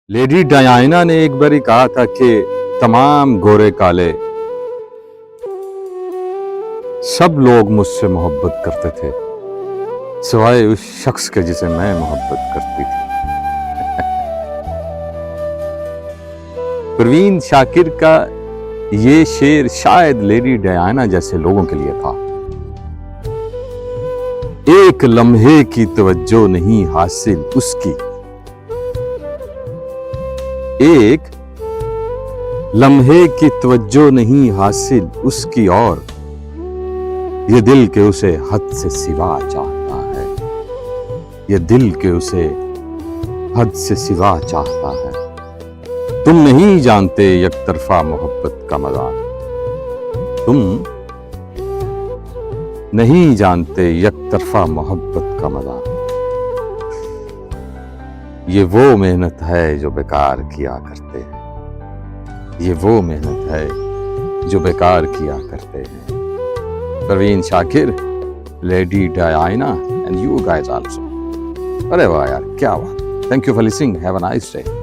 Lady Diana نے ایک باری کہا تھا کہ تمام گورے کالے سب لوگ مجھ سے محبت کرتے تھے سوائے اس شخص کے جسے میں محبت کرتی تھی۔ پروین شاکر کا یہ شعر شاید لیڈی ڈیانا جیسے لوگوں کے لیے تھا۔ ایک لمحے کی توجہ نہیں حاصل اس کی، ایک لمحے کی توجہ نہیں حاصل اس کی، اور یہ دل کے اسے حد سے سوا چاہتا ہے، یہ دل کے اسے حد سے سوا چاہتا ہے۔ تم نہیں جانتے یک طرفہ محبت کا مزہ، تم نہیں جانتے یک طرفہ محبت کا مزہ، یہ وہ محنت ہے جو بیکار کیا کرتے ہیں، یہ وہ محنت ہے جو بیکار کیا کرتے ہیں۔ Parveen Shakir, lady Diana, and you guys also. ارے واہ یار، کیا بات! Thank you for listening. Have a nice day.